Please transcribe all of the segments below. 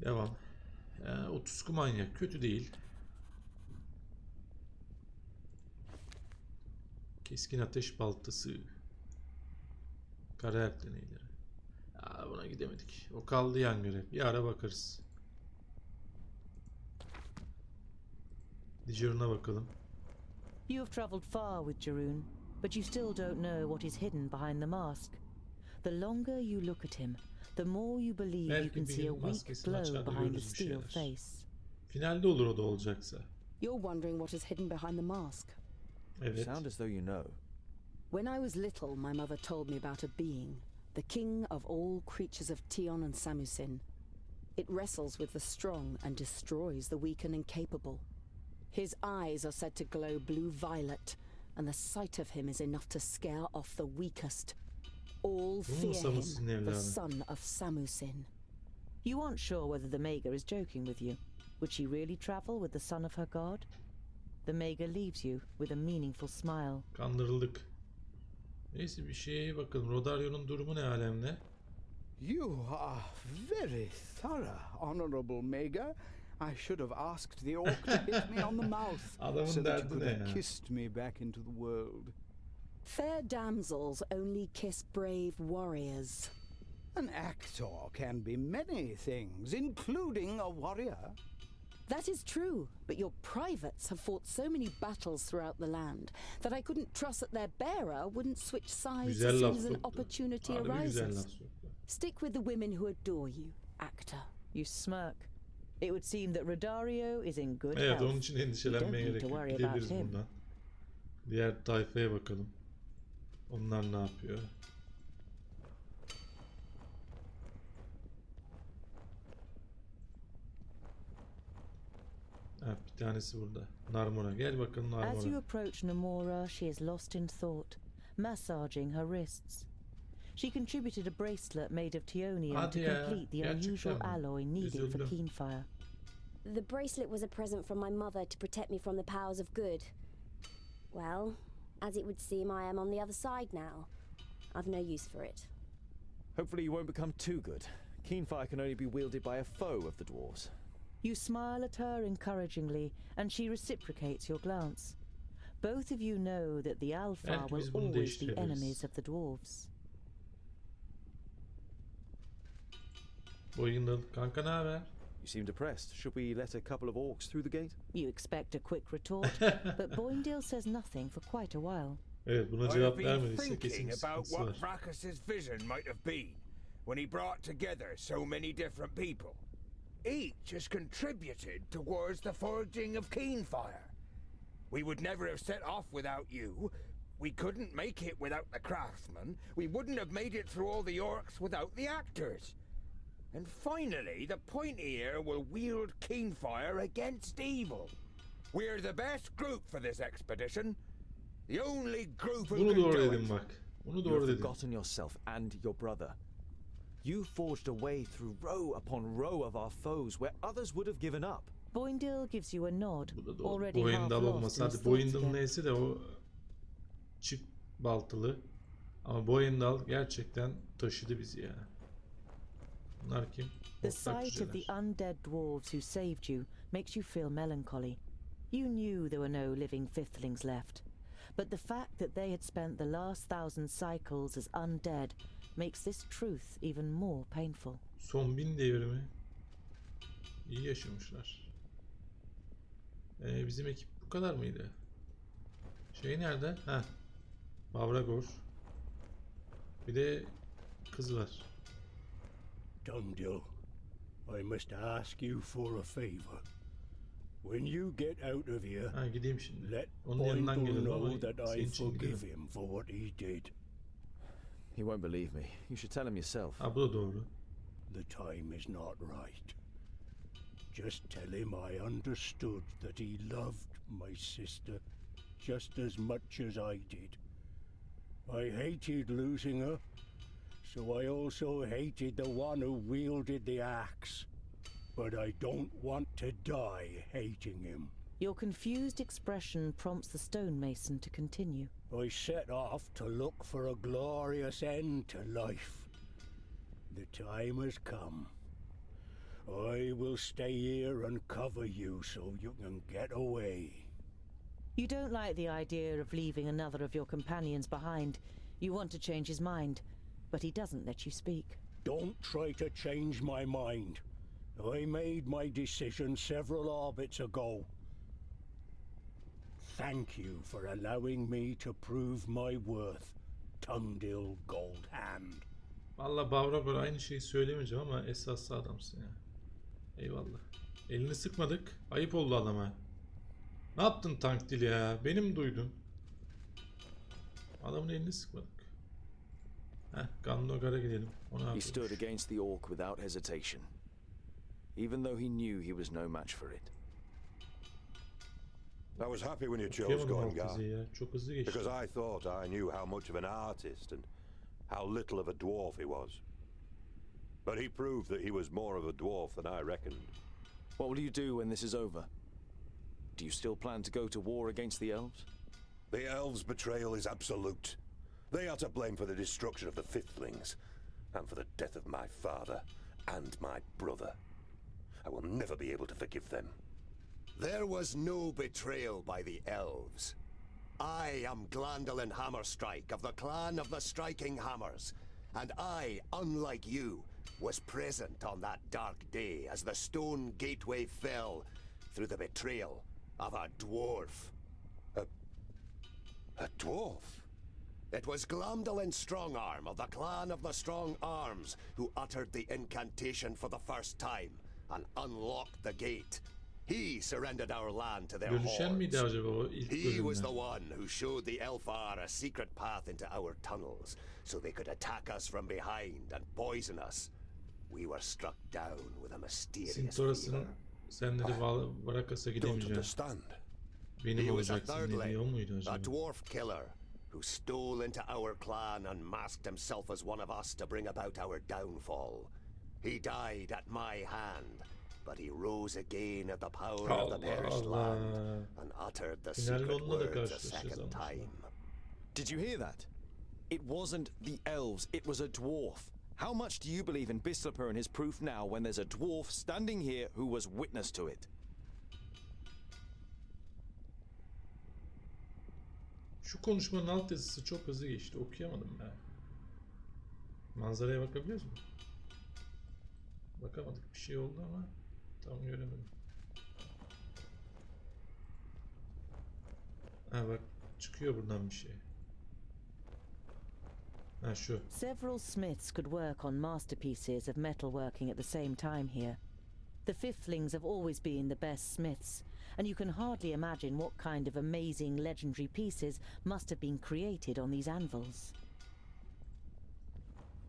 Devam. 30 manyak. Kötü değil. Keskin ateş baltası. Kara ertleneyleri. Buna gidemedik. O kaldı yan görev. Bir ara bakarız. Dijerun'a bakalım. You have travelled far with Jarun, but you still don't know what is hidden behind the mask. The longer you look at him, the more you believe you can see a weak glow behind the steel face. Finalde olur o da olacaksa. You're wondering what is hidden behind the mask. Evet. You sound as though you know. When I was little, my mother told me about a being, the king of all creatures of Tion and Samusin. It wrestles with the strong and destroys the weak and incapable. His eyes are said to glow blue-violet, and the sight of him is enough to scare off the weakest. All fear him, the son of Samusin. You aren't sure whether the Maga is joking with you. Would she really travel with the son of her god? The Maga leaves you with a meaningful smile. Kandırıldık. Neyse bir şeye bakalım. Rodario'nun durumu ne alemde? You are very thorough, Honorable Maga. I should have asked the orc to hit me on the mouth so that you could have kissed me back into the world. Fair damsels only kiss brave warriors. An actor can be many things, including a warrior. That is true, but your privates have fought so many battles throughout the land that I couldn't trust that their bearer wouldn't switch sides as soon as an opportunity arises. Stick with the women who adore you, actor. You smirk. It would seem that Rodario is in good Evet, health. onun için endişelenmeye gerek yok. Gidebiliriz buradan. Diğer tayfaya bakalım. Onlar ne yapıyor? Evet, bir tanesi burada. Narmora. Gel bakalım Narmora. As you approach Namora, she is lost in thought, massaging her wrists. She contributed a bracelet made of Tionium to complete the unusual alloy needed for Keenfire. The bracelet was a present from my mother to protect me from the powers of good. Well, as it would seem, I am on the other side now. I've no use for it. Hopefully you won't become too good. Keenfire can only be wielded by a foe of the dwarves. You smile at her encouragingly, and she reciprocates your glance. Both of you know that the Alpha will always be enemies of the dwarves. Boyundal, kanka ne haber? You seem depressed. Should we let a couple of orcs through the gate? You expect a quick retort, but Boyndil says nothing for quite a while. Evet, buna cevap vermediyse kesin about what Vracus's vision might have been when he brought together so many different people. Each has contributed towards the forging of Keenfire. We would never have set off without you. We couldn't make it without the craftsmen. We wouldn't have made it through all the orcs without the actors. And finally, the pointy ear will wield Keenfire against evil. We're the best group for this expedition. The only group who can do it. You've forgotten yourself and your brother. You forged a way through row upon row of our foes where others would have given up. Boyndil gives you a nod. Already half lost in his thoughts Boyundal neyse de o çift baltalı. Ama Boyundal gerçekten taşıdı bizi ya. Bunlar kim? The sight of the undead dwarves who saved you makes you feel melancholy. You knew there were no living fifthlings left, but the fact that they had spent the last 1,000 cycles as undead makes this truth even more painful. Son 1000 devrimi. İyi yaşamışlar. Bizim ekip bu kadar mıydı? Şey nerede? Ha. Mavragor. Bir de kız var. Tungdil, I must ask you for a favor. When you get out of here, let Boyndil know that I forgive him for what he did. He won't believe me. You should tell him yourself. Bu da doğru. The time is not right. Just tell him I understood that he loved my sister just as much as I did. I hated losing her, so I also hated the one who wielded the axe. But I don't want to die hating him. Your confused expression prompts the stonemason to continue. I set off to look for a glorious end to life. The time has come. I will stay here and cover you so you can get away. You don't like the idea of leaving another of your companions behind. You want to change his mind, but he doesn't let you speak. Don't try to change my mind. I made my decision several orbits ago. Thank you for allowing me to prove my worth, Tungdil Gold Hand. Valla Bavragor aynı şeyi söylemeyeceğim ama esaslı adamsın ya. Eyvallah. Elini sıkmadık. Ayıp oldu adama. Ne yaptın Tungdil ya? Beni mi duydun? Adamın elini sıkmadık. Heh, Gandogar'a gidelim. He stood against the orc without hesitation, even though he knew he was no match for it. I was happy when you chose Gorngar, Çok hızlı geçti. because I thought I knew how much of an artist and how little of a dwarf he was. But he proved that he was more of a dwarf than I reckoned. What will you do when this is over? Do you still plan to go to war against the elves? The elves' betrayal is absolute. They are to blame for the destruction of the Fifthlings, and for the death of my father and my brother. I will never be able to forgive them. There was no betrayal by the elves. I am Glandolin Hammerstrike of the Clan of the Striking Hammers, and I, unlike you, was present on that dark day as the stone gateway fell through the betrayal of a dwarf. A dwarf? It was Glamdolin Strongarm of the Clan of the Strong Arms who uttered the incantation for the first time and unlocked the gate. He surrendered our land to their Görüşen miydi hordes. acaba o ilk He was the bölümde? one who showed the Elfar a secret path into our tunnels so they could attack us from behind and poison us. We were struck down with a mysterious Sintoras'ın fever. sen dedi Varakas'a Don't gidemeyeceğim. understand. Benim He was a olacaksın dediği o muydu thirdling, a acaba? dwarf killer who stole into our clan and masked himself as one of us to bring about our downfall. He died at my hand, but he rose again at the power of the perished land and uttered the secret onunla da words a karşılaşacağız second anlaşılan. time. Did you hear that? It wasn't the elves, it was a dwarf. How much do you believe in Bislapur and his proof now when there's a dwarf standing here who was witness to it? Şu konuşmanın alt yazısı çok hızlı geçti. Okuyamadım ben. Manzaraya bakabiliyoruz mu? Bakamadık. Bir şey oldu ama tam göremedim. Ha bak çıkıyor buradan bir şey. Ha şu. Several smiths could work on masterpieces of metalworking at the same time here. The Fifthlings have always been the best smiths, and you can hardly imagine what kind of amazing legendary pieces must have been created on these anvils.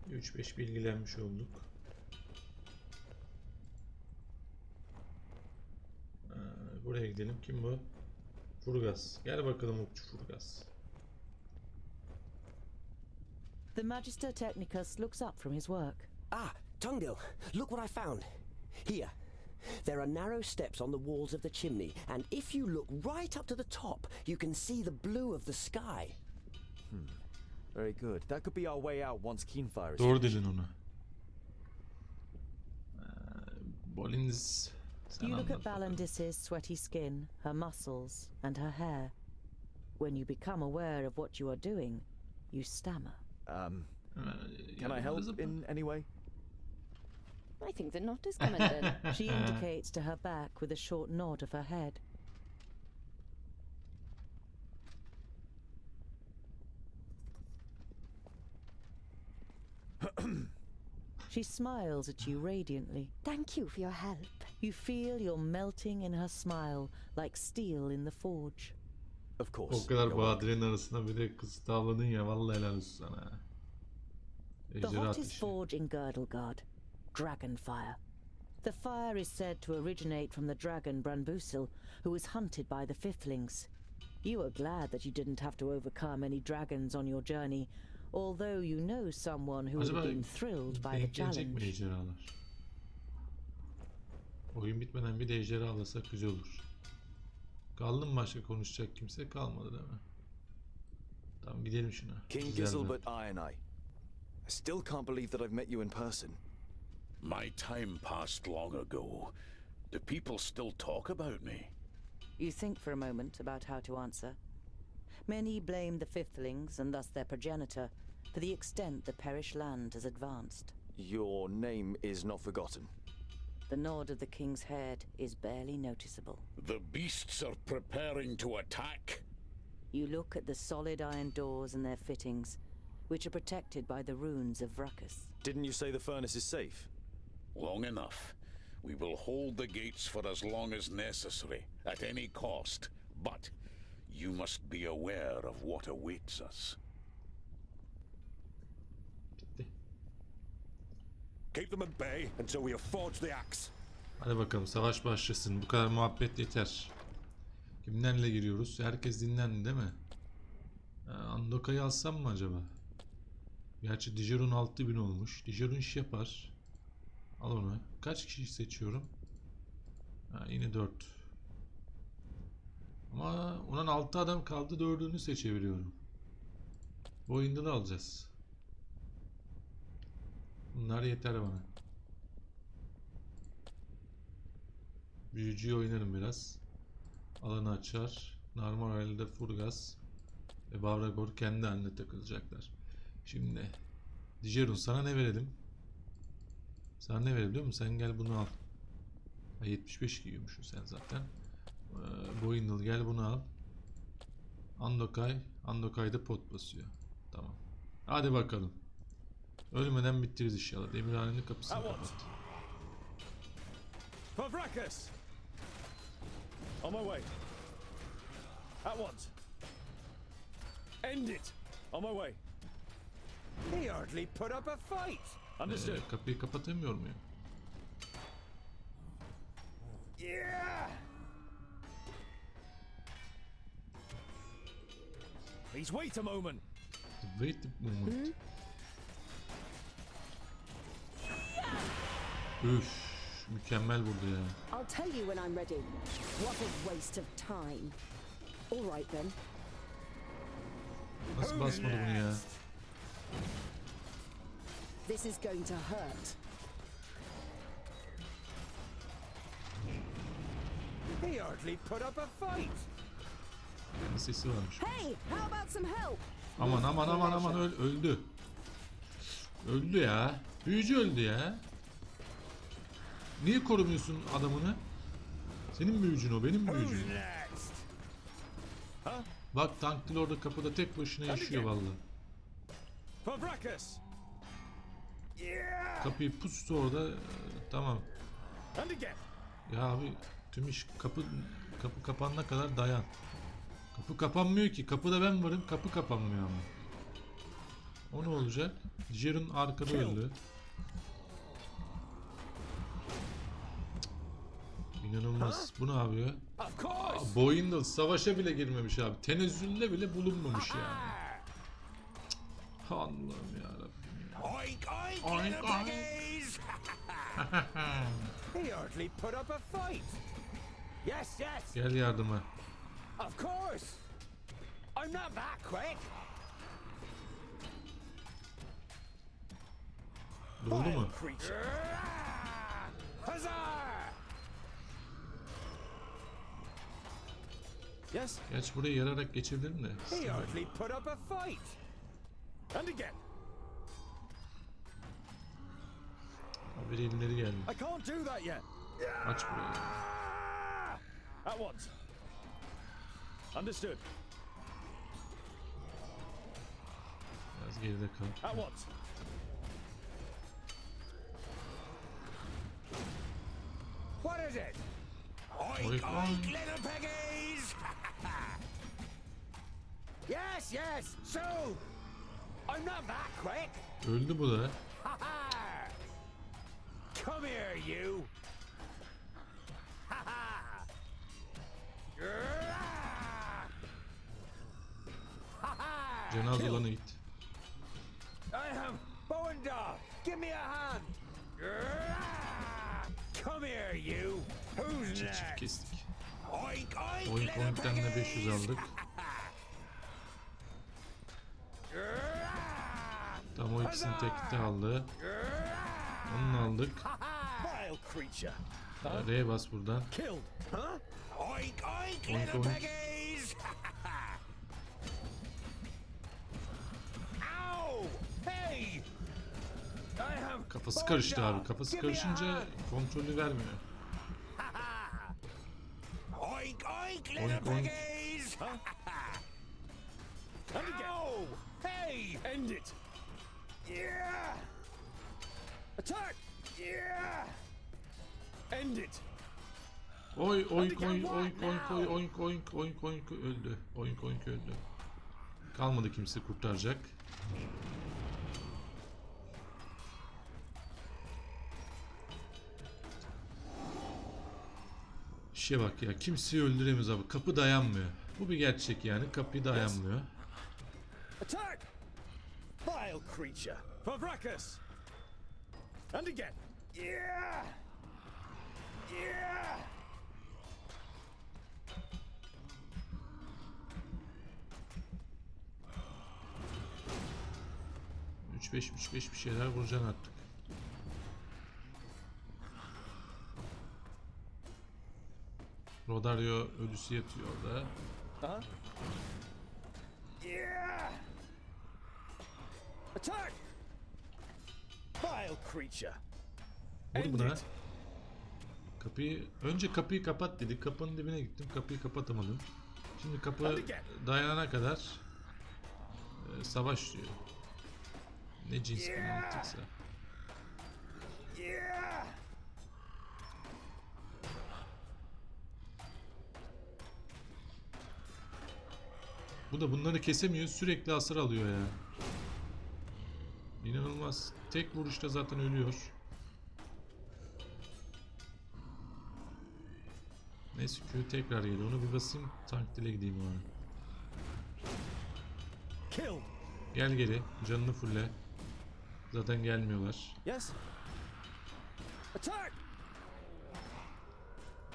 3-5 bilgilenmiş olduk. Buraya gidelim. Kim bu? Furgas. Gel bakalım okçu Furgas. The Magister Technicus looks up from his work. Ah, Tungdil, look what I found. Here. There are narrow steps on the walls of the chimney, and if you look right up to the top, you can see the blue of the sky. Very good. That could be our way out once Keenfire is Doğru finished. dedin ona. Balyndys. Sen You look anlat at bakalım. Balyndys's sweaty skin, her muscles, and her hair. When you become aware of what you are doing, you stammer. Can I help in any way? I think the knot is coming then. She indicates to her back with a short nod of her head. She smiles at you radiantly. Thank you for your help. You feel you're melting in her smile like steel in the forge. Of course. O kadar badirenin arasında bir de kız tavladın ya, vallahi helal olsun sana. The Ejderha hottest ateşi. forge in Girdlegard, Dragonfire. The fire is said to originate from the dragon Branbusil, who was hunted by the Fifthlings. You are glad that you didn't have to overcome any dragons on your journey, although you know someone who would have Acaba been thrilled by the denk gelecek mi challenge. ejderhalar? Oyun bitmeden bir de ejderha alasak güzel olur. Kaldı mı başka konuşacak kimse? Kalmadı değil mi? Tamam gidelim şuna. King Güzel Giselbert Iron Eye. I still can't believe that I've met you in person. My time passed long ago. Do people still talk about me? You think for a moment about how to answer. Many blame the Fifthlings, and thus their progenitor, for the extent the Perish land has advanced. Your name is not forgotten. The nod of the king's head is barely noticeable. The beasts are preparing to attack. You look at the solid iron doors and their fittings, which are protected by the runes of Ruckus. Didn't you say the furnace is safe? Long enough. We will hold the gates for as long as necessary, at any cost. But you must be aware of what awaits us. Keep them at bay until we have forged the axe. Hadi bakalım savaş başlasın. Bu kadar muhabbet yeter. Kimlerle giriyoruz? Herkes dinlendi değil mi? Andoka'yı alsam mı acaba? Gerçi Dijerun 6000 olmuş. Dijerun iş yapar. Al onu. Kaç kişi seçiyorum? Yine 4. Ama onun 6 adam kaldı. 4'ünü seçebiliyorum. Boyunda da alacağız. Bunlar yeter bana. Büyücüyü oynarım biraz. Alanı açar. Normal halde Furgas ve Bavragor kendi haline takılacaklar. Şimdi Dijerun sana ne verelim? Sana ne verelim biliyor musun? Sen gel bunu al. 75 giyiyormuşsun sen zaten. Boyundul gel bunu al. Andokay da pot basıyor. Tamam. Hadi bakalım. Ölmeden bitiririz inşallah. Demirhanenin kapısını kapat. For Brakkus! On my way. At once. End it. On my way. He hardly put up a fight. Understood. Kapıyı kapatamıyor muyum? Yeah! Please wait a moment. Wait a moment. Üf, mükemmel vurdu ya. I'll tell you when I'm ready. What a waste of time. All right then. Nasıl basmadı bunu ya? This is going to hurt. He hardly put up a fight. Sesi varmış. Hey, how about some help? Aman öldü. Öldü ya. Büyücü öldü ya. Niye korumuyorsun adamını? Senin büyücün o, benim büyücüm. Bak Tungdil orada kapıda tek başına yaşıyor vallahi. Kapıyı pustu orada. Tamam. Ya abi tüm iş kapı kapanana kadar dayan. Kapı kapanmıyor ki. Kapıda ben varım. Kapı kapanmıyor ama. O ne olacak? Dijerun arkada öldü. İnanılmaz. Bu ne yapıyor? Boyundul savaşa bile girmemiş abi. Tenezzülde bile bulunmamış yani. Allah'ım yarabbim ya. Oink oink, Oink, little oink. piggies! He hardly put up a fight. Yes, yes. Gel yardıma. Of course. I'm not that quick. Doldu mu? Huzzah! Yes. Geç burayı yararak geçebilirim de. He hardly put up a fight. And again. Haberi ileri geldi. I can't do that yet. Aç burayı. At once. Understood. Biraz geride kal. At once. What is it? Oink Oink, oink, oink. little piggies! Yes, yes. So, I'm not that quick. Öldü bu da. Come here, you. Cenaze olanı git. I am Bowendahl. Give me a hand. Come here, you. Who's Çift next? kestik. Oink oink, Oink little oink'ten de 500 aldık. Tam o ikisini tekte aldı. Onu aldık. Vile creature. R'ye bas buradan. Killed. Huh? Oink oink, Oink, little oink. piggies. Ow! Hey! I have Kafası karıştı abi. Kafası karışınca kontrolü vermiyor. Oink oink, little Oink, oink. piggies. Ow! Hey! End it. Yeah! Attack! Yeah! End it. Oy oink oink oink oink oink oink oink oink öldü. Oink oink öldü. Kalmadı kimse kurtaracak. İşe bak ya, kimseyi öldüremiyoruz abi. Kapı dayanmıyor. Bu bir gerçek yani. Kapı dayanmıyor. Attack! Vile creature. For Vracus. And again. Yeah! Yeah! 3-5 bir şeyler vuracaksın artık. Rodario ölüsü yatıyor orada. Yeah! Attack! Vile creature. Vur buna. Önce kapıyı kapat dedik. Kapının dibine gittim. Kapıyı kapatamadım. Şimdi kapı dayanana kadar savaş diyor. Ne cins bir mantıksa. Yeah! Bu da bunları kesemiyor. Sürekli hasar alıyor ya. İnanılmaz. Tek vuruşta zaten ölüyor. Neyse Q tekrar geliyor. Onu bir basayım. Tungdil'e gideyim o ara. Gel geri. Canını fulle. Zaten gelmiyorlar. Yes. Attack!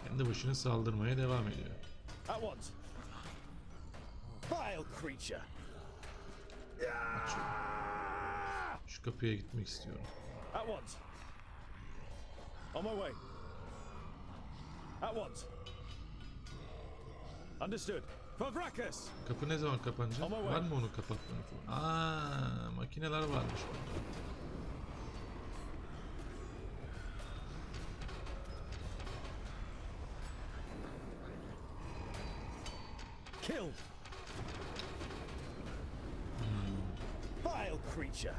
Kendi başına saldırmaya devam ediyor. At once. Vile creature. Şu kapıya gitmek istiyorum. At once. On my way. At once. Understood. For Vracus. Kapı ne zaman kapanacak? Var mı onu kapatmanın? Aa, makineler varmış burada. Killed. Vile creature.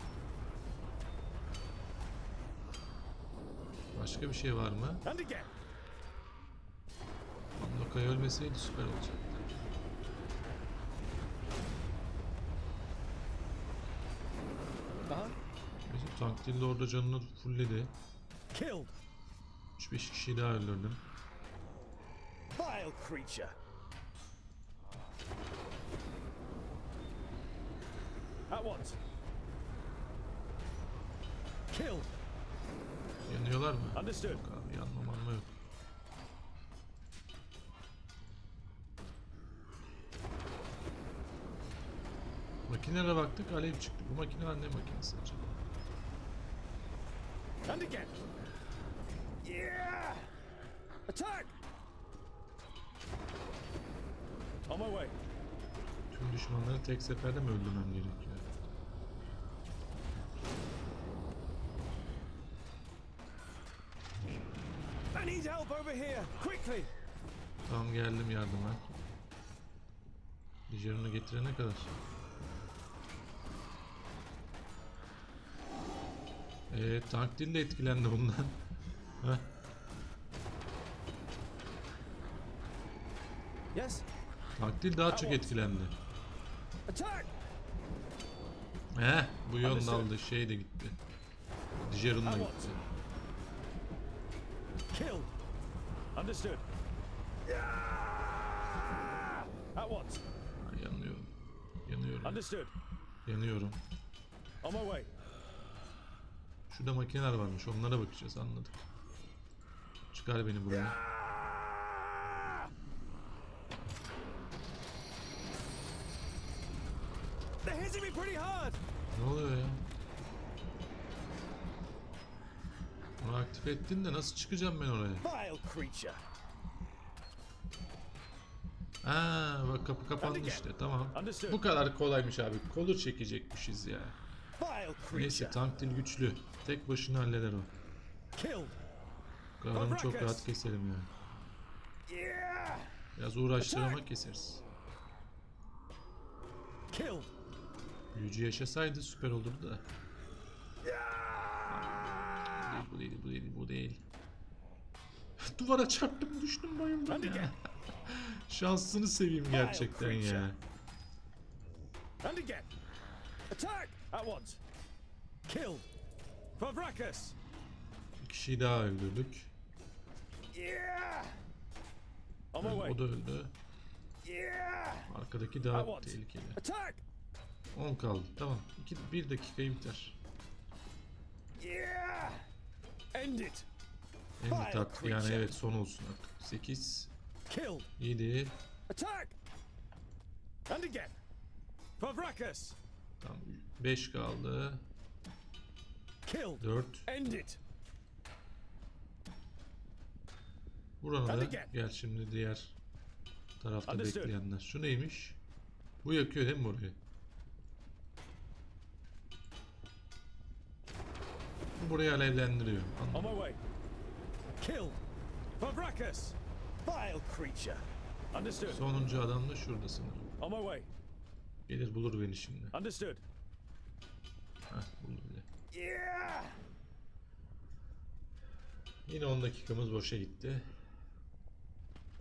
Başka bir şey var mı? And again. Lokay ölmeseydi süper olacaktı. Bizim Tungdil de orada canını fullledi. 3-5 kişiyi daha öldürdüm. Vile creature. At once. Killed. Yanıyorlar mı? Understood. Yok abi, yanmama yok. Makinelere baktık, alev çıktı. Bu makineler ne makinesi acaba? And again. Yeah! Attack! On my way. Tüm düşmanları tek seferde mi öldürmem gerekiyor? I need help over here, quickly. Tamam, geldim yardıma. Dijerini getirene kadar. Tungdil de etkilendi bundan. Heh. Yes. Tungdil daha çok etkilendi. Attack! Bu yön aldı, şey de gitti. Dijerin de gitti. Killed. Understood. At once. Yanıyorum. Yanıyorum. Understood. Yanıyorum. On my way. Şurada makineler varmış, onlara bakacağız, anladık. Çıkar beni buraya. They're hitting me pretty hard. Ne oluyor ya? Onu aktif ettin de nasıl çıkacağım ben oraya? Vile creature. Aa, bak kapı kapandı işte. Tamam. Bu kadar kolaymış abi. Kolu çekecekmişiz ya. Neyse, Tungdil güçlü. Tek başına halleder o. Kahramanı çok rahat keselim yani. Biraz uğraştır ama keseriz. Büyücü yaşasaydı süper olurdu da. Bu değil. Duvara çarptım, düştüm, bayıldım ya. Şansını seveyim gerçekten ya. Bir kişiyi daha öldürdük. O da öldü. Arkadaki daha tehlikeli. 10 kaldı. Tamam. 1 dakikayı biter. End it artık. Yani evet, son olsun artık. 8 7 Tamam, 5 kaldı. 4 Buranı da gel şimdi diğer tarafta bekleyenler. Şu neymiş? Bu yakıyor değil mi burayı? Burayı alevlendiriyor. Sonuncu adam da şurada sanırım. Gelir bulur beni şimdi. Heh, buldu bile. Yine 10 dakikamız boşa gitti.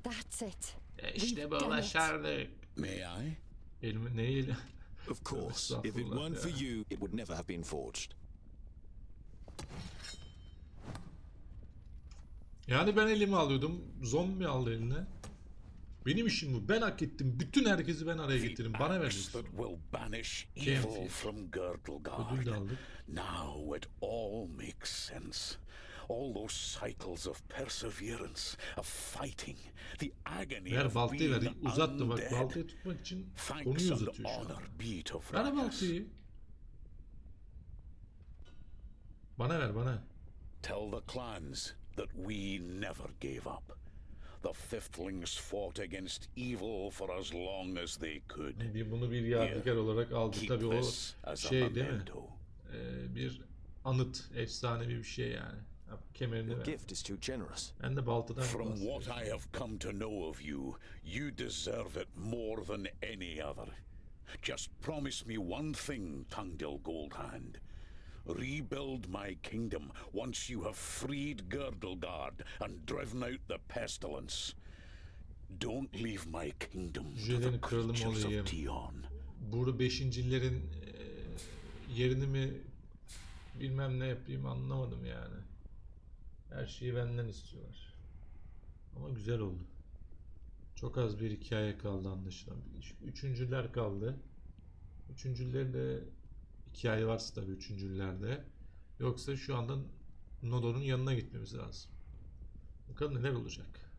That's it. İşte bu, başardık. May I? Elimi neyle? Of course. If it weren't for you, it would never have been forged. Yani ben elimi alıyordum. Zombi aldı eline. Benim işim bu. Ben hak ettim. Bütün herkesi ben araya getirdim. Bana vereceksin. Ödül de aldık. Now it all makes sense. All those cycles of perseverance, of fighting, the agony Ver of baltayı ver. being Uzattı bak. undead. Baltayı tutmak için konuyu Thanks and uzatıyor şu an. honor be to Ver Vracus. baltayı. Bana ver, bana. Tell the clans that we never gave up. The Fifthlings fought against evil for as long as they could. Bunu bir yadigar olarak aldı. Tabii o şey değil mi? Bir anıt, efsanevi bir şey yani. Kemerini ver. Ben de baltadan From what I have come to know of you, you deserve it more than any other. Just promise me one thing, Tungdil Goldhand. Rebuild my kingdom once you have freed Girdlegard and driven out the pestilence. Don't leave my kingdom to the creatures of Tion. Bu beşincilerin yerini mi bilmem ne yapayım, anlamadım yani. Her şeyi benden istiyorlar. Ama güzel oldu. Çok az bir hikaye kaldı anlaşılan. Üçüncüler kaldı. Üçüncülerde hikaye varsa tabii üçüncülerde. Yoksa şu anda Nodo'nun yanına gitmemiz lazım. Bakalım neler olacak.